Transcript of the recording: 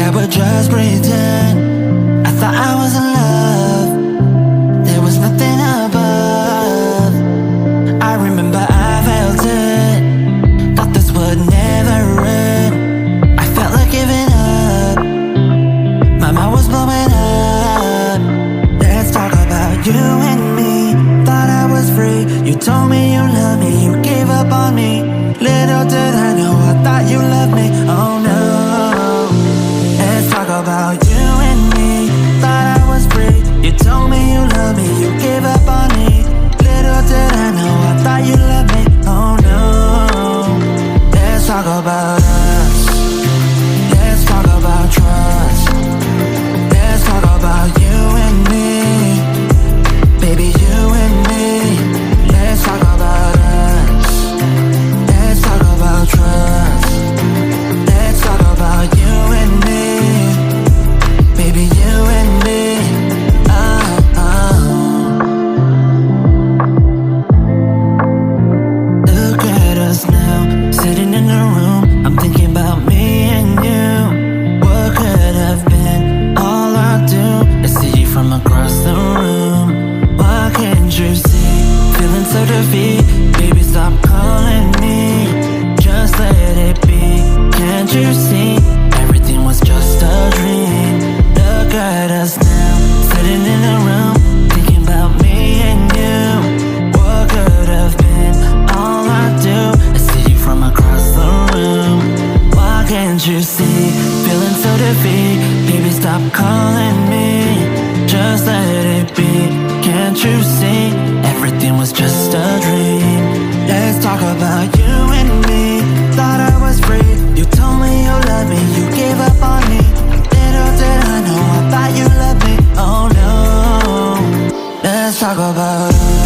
that would just pretend. I thought I was in love, there was nothing above. I remember I felt it, thought this would never end. I felt like giving up, my mind was blowing up. Let's talk about you and me. Thought I was free, you told me you love me, you gave up on me. Little did I know, I thought you loved me, oh no. Let's talk about you and me. Thought I was free, you told me you love me, you gave up on me. Little did I know, I thought you loved me, oh no. Let's talk about us, let's talk about trust. Let's talk about you and me, baby, you and me. Let's talk about us, let's talk about trust. Let's talk about you and me, baby, you and me. Look at us now, sitting in a room. I'm thinking about me and you. What could have been? All I do is see you from across the room. Why can't you see? Feeling so defeated. Baby, stop calling me, just let it be. Can't you see? Everything was just a dream. Look at us now, sitting in a room, thinking about me and you. What could have been? All I do is see you from across the room. Why can't you see? Feeling so defeated. Baby, stop calling me, just let it be. Can't you see? Everything was just a dream. Let's talk about you and me. Thought I was free, you told me you loved me, you gave up on me. Little did I know, I thought you loved me, oh no. Let's talk about us.